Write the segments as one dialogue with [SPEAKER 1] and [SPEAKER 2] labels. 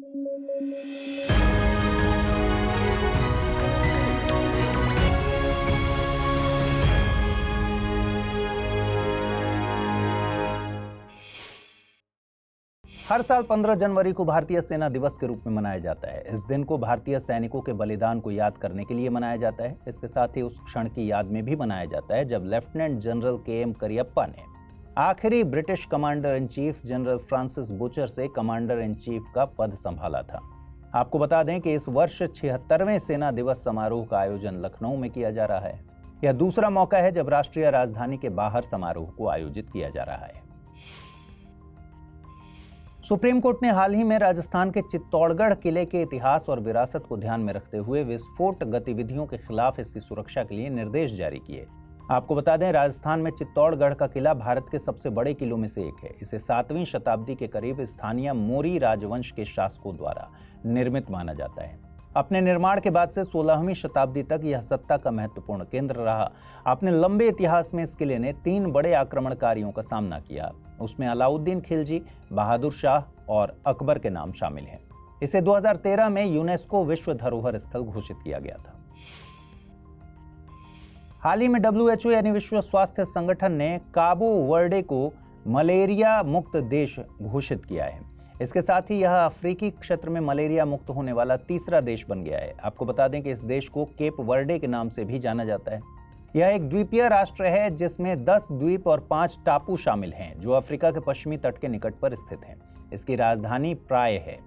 [SPEAKER 1] हर साल 15 जनवरी को भारतीय सेना दिवस के रूप में मनाया जाता है। इस दिन को भारतीय सैनिकों के बलिदान को याद करने के लिए मनाया जाता है। इसके साथ ही उस क्षण की याद में भी मनाया जाता है जब लेफ्टिनेंट जनरल KM करियप्पा ने आखिरी British commander in chief general Francis butcher से कमांडर इन चीफ का पद संभाला था। आपको बता दें कि इस वर्ष 76वें सेना दिवस समारोह का आयोजन लखनऊ में किया जा रहा है। यह दूसरा मौका है जब राष्ट्रीय राजधानी के बाहर समारोह को आयोजित किया जा रहा है। सुप्रीम कोर्ट ने हाल ही में राजस्थान के चित्तौड़गढ़ किले के इतिहास और विरासत को ध्यान में रखते हुए विस्फोट गतिविधियों के खिलाफ इसकी सुरक्षा के लिए निर्देश जारी किए। आपको बता दें, राजस्थान में चित्तौड़गढ़ का किला भारत के सबसे बड़े किलों में से एक है। इसे 7वीं शताब्दी के करीब स्थानीय मोरी राजवंश के शासकों द्वारा निर्मित माना जाता है। अपने निर्माण के बाद से 16वीं शताब्दी तक यह सत्ता का महत्वपूर्ण केंद्र रहा। अपने लंबे इतिहास में इस किले ने 3 बड़े आक्रमणकारियों का सामना किया। उसमें अलाउद्दीन खिलजी, बहादुर शाह और अकबर के नाम शामिल हैं। इसे 2013 में यूनेस्को विश्व धरोहर स्थल घोषित किया गया था। हाल ही में WHO यानी विश्व स्वास्थ्य संगठन ने काबो वर्डे को मलेरिया मुक्त देश घोषित किया है। इसके साथ ही यह अफ्रीकी क्षेत्र में मलेरिया मुक्त होने वाला तीसरा देश बन गया है। आपको बता दें कि इस देश को केप वर्डे के नाम से भी जाना जाता है। यह एक द्वीपीय राष्ट्र है जिसमें 10 द्वीप और 5 टापू शामिल हैं जो अफ्रीका के पश्चिमी तट के निकट पर स्थित हैं। इसकी राजधानी प्राय है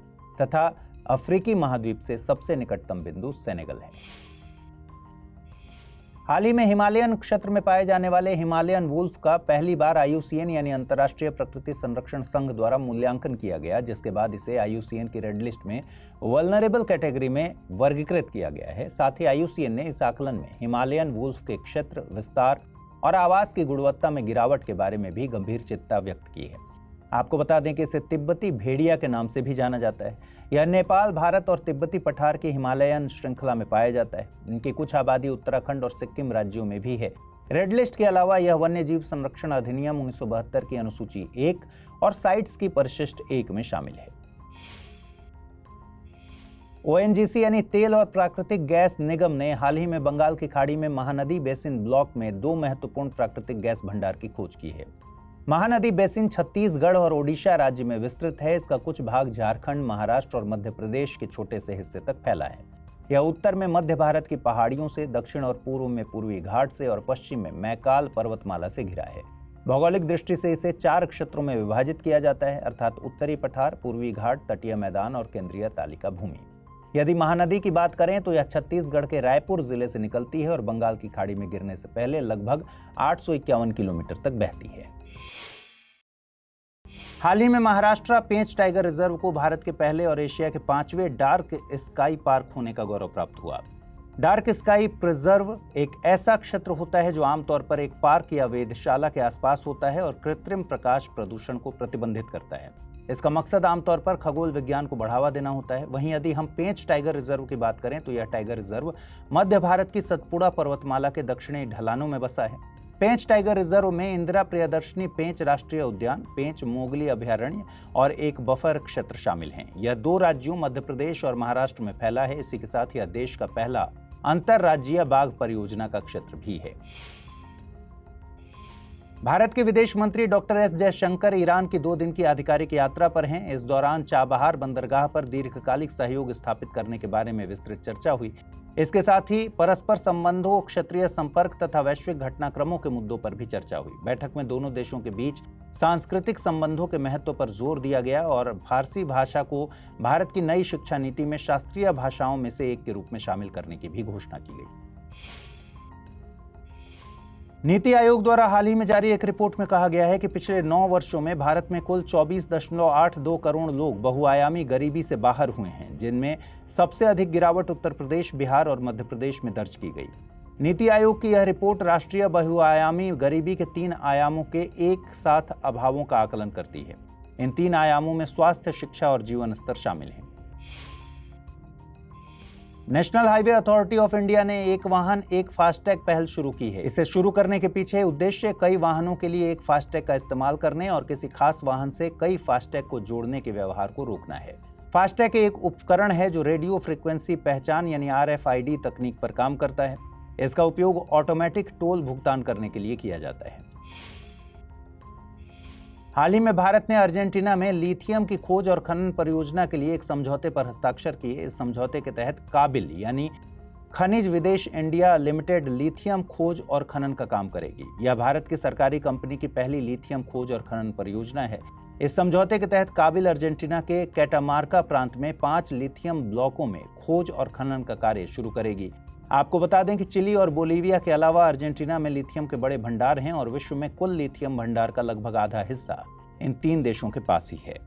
[SPEAKER 1] तथा अफ्रीकी महाद्वीप से सबसे निकटतम बिंदु सेनेगल है। हाल ही में हिमालयन क्षेत्र में पाए जाने वाले हिमालयन वुल्फ का पहली बार IUCN यानी अंतर्राष्ट्रीय प्रकृति संरक्षण संघ द्वारा मूल्यांकन किया गया, जिसके बाद इसे IUCN की रेड लिस्ट में वल्नरेबल कैटेगरी में वर्गीकृत किया गया है। साथ ही IUCN ने इस आकलन में हिमालयन वुल्फ के क्षेत्र विस्तार और आवास की गुणवत्ता में गिरावट के बारे में भी गंभीर चिंता व्यक्त की है। आपको बता दें कि इसे तिब्बती भेड़िया के नाम से भी जाना जाता है। यह नेपाल, भारत और तिब्बती पठार की हिमालयन श्रृंखला में पाया जाता है। इनकी कुछ आबादी उत्तराखंड और सिक्किम राज्यों में भी है। रेड लिस्ट के अलावा यह वन्य जीव संरक्षण अधिनियम 1972 की अनुसूची 1 और साइट्स की परिशिष्ट 1 में शामिल है। ONGC यानी तेल और प्राकृतिक गैस निगम ने हाल ही में बंगाल की खाड़ी में महानदी बेसिन ब्लॉक में 2 महत्वपूर्ण प्राकृतिक गैस भंडार की खोज की है। महानदी बेसिन छत्तीसगढ़ और ओडिशा राज्य में विस्तृत है। इसका कुछ भाग झारखंड, महाराष्ट्र और मध्य प्रदेश के छोटे से हिस्से तक फैला है। यह उत्तर में मध्य भारत की पहाड़ियों से, दक्षिण और पूर्व में पूर्वी घाट से और पश्चिम में मैकाल पर्वतमाला से घिरा है। भौगोलिक दृष्टि से इसे 4 क्षेत्रों में विभाजित किया जाता है, अर्थात उत्तरी पठार, पूर्वी घाट, तटीय मैदान और केंद्रीय तालिका भूमि। यदि महानदी की बात करें तो यह छत्तीसगढ़ के रायपुर जिले से निकलती है और बंगाल की खाड़ी में गिरने से पहले लगभग 851 किलोमीटर तक बहती है। हाल ही में महाराष्ट्र पेंच टाइगर रिजर्व को भारत के पहले और एशिया के 5वें डार्क स्काई पार्क होने का गौरव प्राप्त हुआ। डार्क स्काई प्रिजर्व एक ऐसा क्षेत्र होता है जो आमतौर पर एक पार्क या वेधशाला के आसपास होता है और कृत्रिम प्रकाश प्रदूषण को प्रतिबंधित करता है। इसका मकसद आमतौर पर खगोल विज्ञान को बढ़ावा देना होता है। वहीं यदि हम पेंच टाइगर रिजर्व की बात करें तो यह टाइगर रिजर्व मध्य भारत की सतपुड़ा पर्वतमाला के दक्षिणी ढलानों में बसा है। पेंच टाइगर रिजर्व में इंदिरा प्रियदर्शनी पेंच राष्ट्रीय उद्यान, पेंच मोगली अभयारण्य और एक बफर क्षेत्र शामिल हैं। यह 2 राज्यों मध्य प्रदेश और महाराष्ट्र में फैला है। इसी के साथ यह देश का पहला अंतरराज्यीय बाघ परियोजना का क्षेत्र भी है। भारत के विदेश मंत्री डॉक्टर एस जयशंकर ईरान की 2 दिन की आधिकारिक यात्रा पर हैं। इस दौरान चाबहार बंदरगाह पर दीर्घकालिक सहयोग स्थापित करने के बारे में विस्तृत चर्चा हुई। इसके साथ ही परस्पर संबंधों, क्षेत्रीय संपर्क तथा वैश्विक घटनाक्रमों के मुद्दों पर भी चर्चा हुई। बैठक में दोनों देशों के बीच सांस्कृतिक संबंधों के महत्व पर जोर दिया गया और फारसी भाषा को भारत की नई शिक्षा नीति में शास्त्रीय भाषाओं में से एक के रूप में शामिल करने की भी घोषणा की गई। नीति आयोग द्वारा हाल ही में जारी एक रिपोर्ट में कहा गया है कि पिछले 9 वर्षों में भारत में कुल 24.82 करोड़ लोग बहुआयामी गरीबी से बाहर हुए हैं, जिनमें सबसे अधिक गिरावट उत्तर प्रदेश, बिहार और मध्य प्रदेश में दर्ज की गई। नीति आयोग की यह रिपोर्ट राष्ट्रीय बहुआयामी गरीबी के 3 आयामों के एक साथ अभावों का आकलन करती है। इन 3 आयामों में स्वास्थ्य, शिक्षा और जीवन स्तर शामिल हैं। National highway authority of India ने एक वाहन एक फास्टैग पहल शुरू की है। इसे शुरू करने के पीछे उद्देश्य कई वाहनों के लिए एक फास्टैग का इस्तेमाल करने और किसी खास वाहन से कई फास्टैग को जोड़ने के व्यवहार को रोकना है। फास्टैग एक उपकरण है जो रेडियो फ्रीक्वेंसी पहचान यानी RFID तकनीक पर काम करता है। इसका उपयोग ऑटोमेटिक टोल भुगतान करने के लिए किया जाता है। हाल ही में भारत ने अर्जेंटीना में लिथियम की खोज और खनन परियोजना के लिए एक समझौते पर हस्ताक्षर किए। इस समझौते के तहत काबिल यानी खनिज विदेश इंडिया लिमिटेड लिथियम खोज और खनन का काम करेगी। यह भारत की सरकारी कंपनी की पहली लिथियम खोज और खनन परियोजना है। इस समझौते के तहत काबिल अर्जेंटीना के कैटामार्का प्रांत में 5 लिथियम ब्लॉकों में खोज और खनन का कार्य शुरू करेगी। आपको बता दें कि चिली और बोलीविया के अलावा अर्जेंटीना में लिथियम के बड़े भंडार हैं और विश्व में कुल लिथियम भंडार का लगभग आधा हिस्सा इन 3 देशों के पास ही है।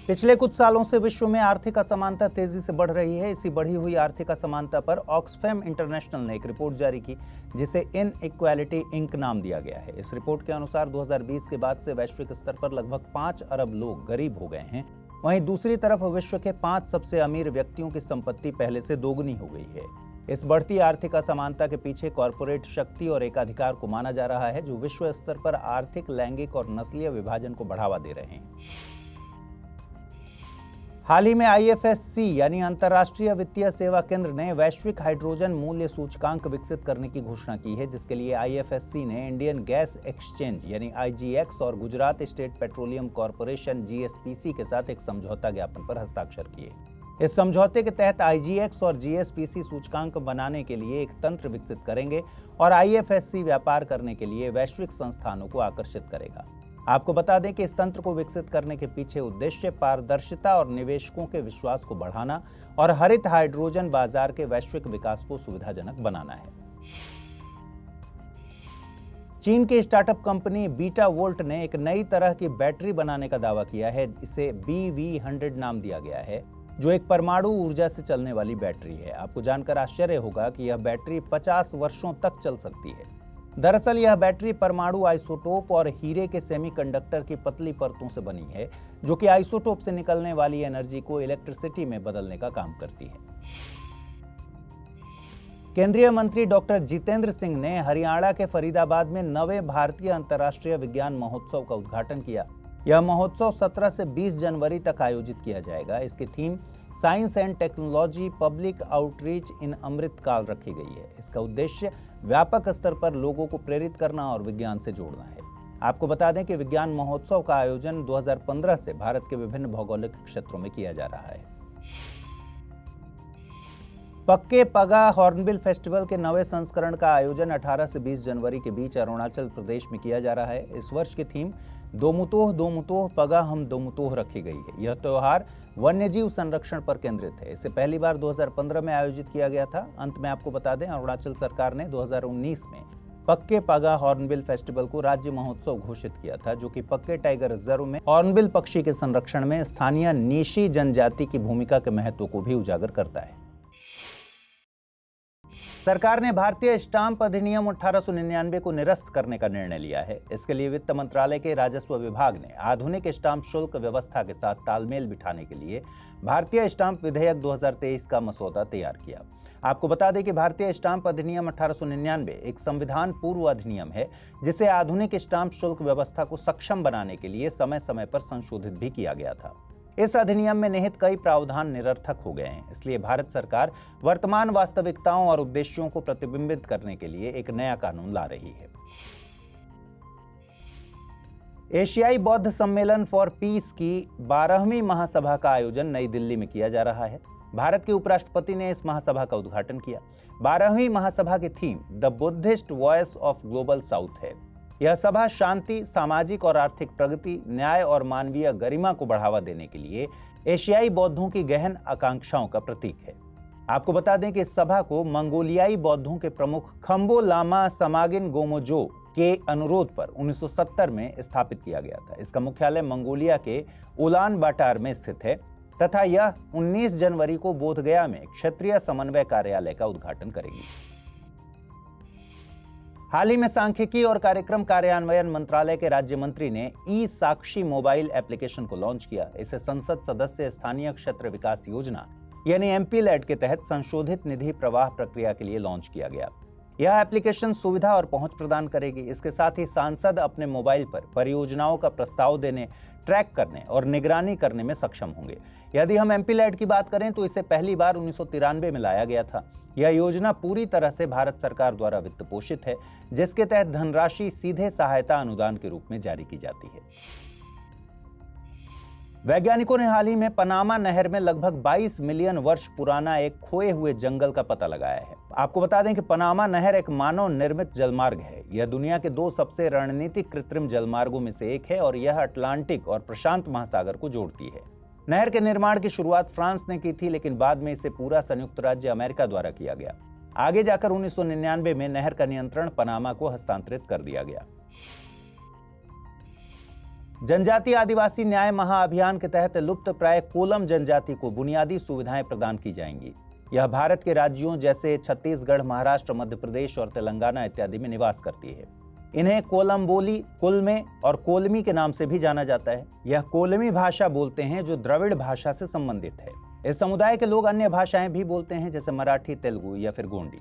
[SPEAKER 1] पिछले कुछ सालों से विश्व में आर्थिक असमानता तेजी से बढ़ रही है। इसी बढ़ी हुई आर्थिक असमानता पर ऑक्सफैम इंटरनेशनल ने एक रिपोर्ट जारी की जिसे इनइक्वालिटी इंक नाम दिया गया है। इस रिपोर्ट के अनुसार 2020 के बाद से वैश्विक स्तर पर लगभग 5 अरब लोग गरीब हो गए हैं। वहीं दूसरी तरफ विश्व के 5 सबसे अमीर व्यक्तियों की संपत्ति पहले से दोगुनी हो गई है। इस बढ़ती आर्थिक असमानता के पीछे कॉरपोरेट शक्ति और एकाधिकार को माना जा रहा है, जो विश्व स्तर पर आर्थिक, लैंगिक और नस्लीय विभाजन को बढ़ावा दे रहे हैं। हाल ही में IFSC यानी अंतर्राष्ट्रीय वित्तीय सेवा केंद्र ने वैश्विक हाइड्रोजन मूल्य सूचकांक विकसित करने की घोषणा की है, जिसके लिए IFSC ने इंडियन गैस एक्सचेंज यानी IGX और Gujarat state petroleum corporation GSPC के साथ एक समझौता ज्ञापन पर हस्ताक्षर किए। इस समझौते के तहत IGX और GSPC सूचकांक बनाने के लिए एक तंत्र विकसित करेंगे और IFSC व्यापार करने के लिए वैश्विक संस्थानों को आकर्षित करेगा। आपको बता दें कि इस तंत्र को विकसित करने के पीछे उद्देश्य पारदर्शिता और निवेशकों के विश्वास को बढ़ाना और हरित हाइड्रोजन बाजार के वैश्विक विकास को सुविधाजनक बनाना है। चीन की स्टार्टअप कंपनी बीटा वोल्ट ने एक नई तरह की बैटरी बनाने का दावा किया है। इसे BV100 नाम दिया गया है, जो एक परमाणु ऊर्जा से चलने वाली बैटरी है। आपको जानकर आश्चर्य होगा कि यह बैटरी 50 वर्षों तक चल सकती है। दरअसल यह बैटरी परमाणु आइसोटोप और हीरे के सेमीकंडक्टर की पतली परतों से बनी है, जो कि आइसोटोप से निकलने वाली एनर्जी को इलेक्ट्रिसिटी में बदलने का काम करती है। केंद्रीय मंत्री डॉक्टर जितेंद्र सिंह ने हरियाणा के फरीदाबाद में 9वें भारतीय अंतर्राष्ट्रीय विज्ञान महोत्सव का उद्घाटन किया। यह महोत्सव 17 से 20 जनवरी तक आयोजित किया जाएगा। इसकी theme science and technology public outreach in Amritkaal रखी गई है। इसका उद्देश्य व्यापक स्तर पर लोगों को प्रेरित करना और विज्ञान से जोड़ना है। आपको बता दें कि विज्ञान महोत्सव का आयोजन 2015 से भारत के विभिन्न भौगोलिक क्षेत्रों में किया जा रहा है। पक्के पगा हॉर्नबिल फेस्टिवल के 9वें संस्करण का आयोजन 18 से 20 जनवरी के बीच अरुणाचल प्रदेश में किया जा रहा है। इस वर्ष की थीम दोमुतोह पगा हम दोमुतोह रखी गई है। यह त्योहार वन्यजीव संरक्षण पर केंद्रित है। इसे पहली बार 2015 में आयोजित किया गया था। अंत में आपको बता दें, अरुणाचल सरकार ने 2019 में पक्के पगा हॉर्नबिल फेस्टिवल को राज्य महोत्सव घोषित किया था, जो कि पक्के टाइगर रिजर्व में हॉर्नबिल पक्षी के संरक्षण में स्थानीय नीशी जनजाति की भूमिका के महत्व को भी उजागर करता है। सरकार ने भारतीय स्टाम्प अधिनियम 1899 को निरस्त करने का निर्णय लिया है। इसके लिए वित्त मंत्रालय के राजस्व विभाग ने आधुनिक स्टाम्प शुल्क व्यवस्था के साथ तालमेल बिठाने के लिए भारतीय स्टाम्प विधेयक 2023 का मसौदा तैयार किया। आपको बता दें कि भारतीय स्टाम्प अधिनियम 1899 एक संविधान पूर्व अधिनियम है, जिसे आधुनिक स्टाम्प शुल्क व्यवस्था को सक्षम बनाने के लिए समय समय पर संशोधित भी किया गया था। इस अधिनियम में निहित कई प्रावधान निरर्थक हो गए हैं। इसलिए भारत सरकार वर्तमान वास्तविकताओं और उद्देश्यों को प्रतिबिंबित करने के लिए एक नया कानून ला रही है। एशियाई बौद्ध सम्मेलन फॉर पीस की 12वीं महासभा का आयोजन नई दिल्ली में किया जा रहा है। भारत के उपराष्ट्रपति ने इस महासभा का उद्घाटन किया। 12वीं महासभा की theme the Buddhist voice of global south है। यह सभा शांति, सामाजिक और आर्थिक प्रगति, न्याय और मानवीय गरिमा को बढ़ावा देने के लिए एशियाई बौद्धों की गहन आकांक्षाओं का प्रतीक है। आपको बता दें कि इस सभा को मंगोलियाई बौद्धों के प्रमुख खम्बो लामा समागिन गोमोजो के अनुरोध पर 1970 में स्थापित किया गया था। इसका मुख्यालय मंगोलिया के उलान बाटार में स्थित है तथा यह 19 जनवरी को बोधगया में क्षेत्रीय समन्वय कार्यालय का उद्घाटन करेगी। हाल ही में सांख्यिकी और कार्यक्रम कार्यान्वयन मंत्रालय के राज्य मंत्री ने ई साक्षी मोबाइल एप्लीकेशन को लॉन्च किया। इसे संसद सदस्य स्थानीय क्षेत्र विकास योजना यानी MP-LED के तहत संशोधित निधि प्रवाह प्रक्रिया के लिए लॉन्च किया गया। यह एप्लीकेशन सुविधा और पहुंच प्रदान करेगी। इसके साथ ही सांसद अपने मोबाइल पर परियोजनाओं का प्रस्ताव देने, ट्रैक करने और निगरानी करने में सक्षम होंगे। यदि हम एमपी-लैड की बात करें तो इसे पहली बार 1993 में लाया गया था। यह योजना पूरी तरह से भारत सरकार द्वारा वित्त पोषित है, जिसके तहत धनराशि सीधे सहायता अनुदान के रूप में जारी की जाती है। वैज्ञानिकों ने हाल ही में पनामा नहर में लगभग 22 मिलियन वर्ष पुराना एक खोए हुए जंगल का पता लगाया है। आपको बता दें कि पनामा नहर एक मानव निर्मित जलमार्ग है। यह दुनिया के 2 सबसे रणनीतिक कृत्रिम जलमार्गों में से एक है और यह अटलांटिक और प्रशांत महासागर को जोड़ती है। नहर के निर्माण की शुरुआत फ्रांस ने की थी, लेकिन बाद में इसे पूरा संयुक्त राज्य अमेरिका द्वारा किया गया। आगे जाकर 1999 में नहर का नियंत्रण पनामा को हस्तांतरित कर दिया गया। जनजातीय आदिवासी न्याय महाअभियान के तहत लुप्त प्राय कोलम जनजाति को बुनियादी सुविधाएं प्रदान की जाएंगी। यह भारत के राज्यों जैसे छत्तीसगढ़, महाराष्ट्र, मध्य प्रदेश और तेलंगाना इत्यादि में निवास करती है। इन्हें कोलंबोली, कुलमे और कोलमी के नाम से भी जाना जाता है। यह कोलमी भाषा बोलते हैं जो द्रविड़ भाषा से संबंधित है। इस समुदाय के लोग अन्य भाषाएं भी बोलते हैं जैसे मराठी, तेलुगु या फिर गोंडी।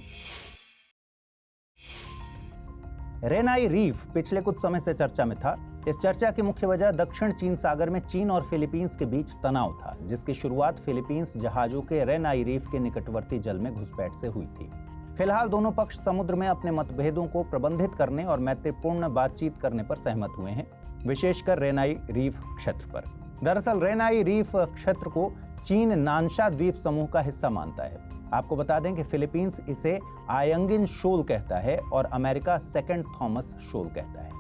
[SPEAKER 1] रेनाई रीफ पिछले कुछ समय से चर्चा में था। इस चर्चा की मुख्य वजह दक्षिण चीन सागर में चीन और फिलीपींस के बीच तनाव था, जिसकी शुरुआत फिलीपींस जहाजों के रेनाई रीफ के निकटवर्ती जल में घुसपैठ से हुई थी। फिलहाल दोनों पक्ष समुद्र में अपने मतभेदों को प्रबंधित करने और मैत्रीपूर्ण बातचीत करने पर सहमत हुए हैं, विशेषकर रेनाई रीफ क्षेत्र पर। दरअसल रेनाई रीफ क्षेत्र को चीन नानशा द्वीप समूह का हिस्सा मानता है। आपको बता दें कि फिलीपींस इसे आयंगिन शोल कहता है और अमेरिका सेकंड थॉमस शोल कहता है।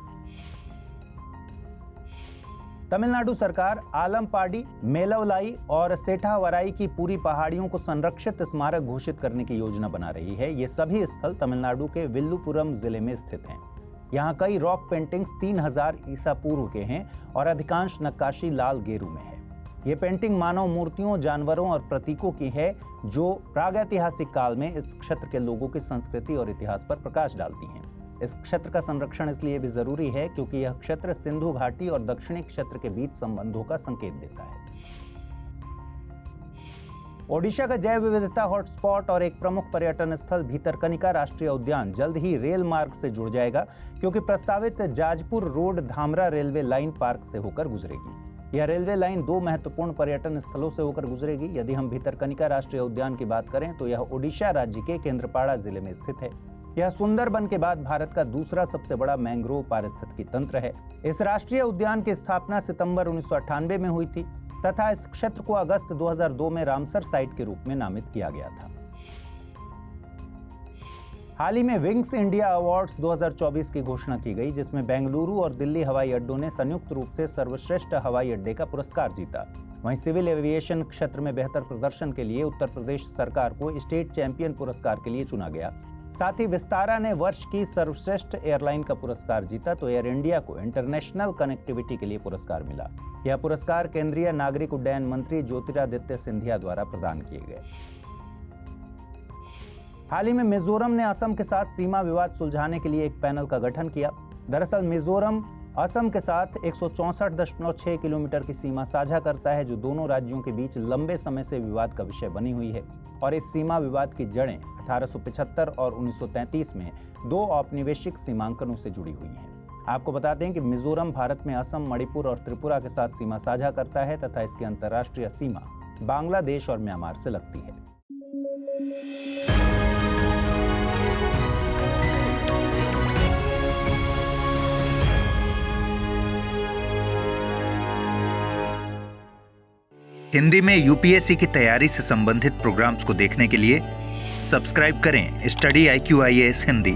[SPEAKER 1] तमिलनाडु सरकार आलमपाडी, मेलवलाई और सेठावराई की पूरी पहाड़ियों को संरक्षित स्मारक घोषित करने की योजना बना रही है। ये सभी स्थल तमिलनाडु के विल्लुपुरम जिले में स्थित हैं। यहाँ कई रॉक पेंटिंग्स 3000 ईसा पूर्व के हैं और अधिकांश नक्काशी लाल गेरू में है। ये पेंटिंग मानव मूर्तियों, जानवरों और प्रतीकों की है जो प्रागैतिहासिक काल में इस क्षेत्र के लोगों की संस्कृति और इतिहास पर प्रकाश डालती हैं। इस क्षेत्र का संरक्षण इसलिए भी जरूरी है क्योंकि यह क्षेत्र सिंधु घाटी और दक्षिणी क्षेत्र के बीच संबंधों का संकेत देता है। ओडिशा का जैव विविधता हॉटस्पॉट और एक प्रमुख पर्यटन स्थल भीतरकनिका राष्ट्रीय उद्यान जल्द ही रेल मार्ग से जुड़ जाएगा, क्योंकि प्रस्तावित Jajpur road Dhamra railway line park से होकर गुजरेगी। यह रेलवे लाइन 2 महत्वपूर्ण पर्यटन स्थलों से होकर गुजरेगी। यदि हम भीतरकनिका राष्ट्रीय उद्यान की बात करें तो यह ओडिशा राज्य के केंद्रपाड़ा जिले में स्थित है। यह सुंदरबन के बाद भारत का दूसरा सबसे बड़ा मैंग्रोव पारिस्थितिकी तंत्र है। इस राष्ट्रीय उद्यान की स्थापना सितंबर 1998 में हुई थी तथा इस क्षेत्र को अगस्त 2002 में रामसर साइट के रूप में नामित किया गया था। हाल ही में विंग्स इंडिया अवार्ड्स 2024 की घोषणा की गई, जिसमें बेंगलुरु और दिल्ली हवाई अड्डों ने संयुक्त रूप से सर्वश्रेष्ठ हवाई अड्डे का पुरस्कार जीता। वहीं सिविल एविएशन क्षेत्र में बेहतर प्रदर्शन के लिए उत्तर प्रदेश सरकार को स्टेट चैंपियन पुरस्कार के लिए चुना गया। साथ ही विस्तारा ने वर्ष की सर्वश्रेष्ठ एयरलाइन का पुरस्कार जीता तो एयर इंडिया को इंटरनेशनल कनेक्टिविटी के लिए पुरस्कार मिला। यह पुरस्कार केंद्रीय नागरिक उड्डयन मंत्री ज्योतिरादित्य सिंधिया द्वारा प्रदान किए गए। हाल ही में मिजोरम ने असम के साथ सीमा विवाद सुलझाने के लिए एक पैनल का गठन किया। दरअसल मिजोरम असम के साथ 164.6 किलोमीटर की सीमा साझा करता है, जो दोनों राज्यों के बीच लंबे समय से विवाद का विषय बनी हुई है और इस सीमा विवाद की जड़ें 1875 और 1933 में 2 औपनिवेशिक सीमांकनों से जुड़ी हुई हैं। आपको बताते हैं कि मिजोरम भारत में असम, मणिपुर और त्रिपुरा के साथ सीमा साझा करता है तथा इसकी अंतर्राष्ट्रीय सीमा बांग्लादेश और म्यांमार से लगती है।
[SPEAKER 2] हिंदी में यूपीएससी की तैयारी से संबंधित प्रोग्राम्स को देखने के लिए सब्सक्राइब करें स्टडी IQ IAS हिंदी।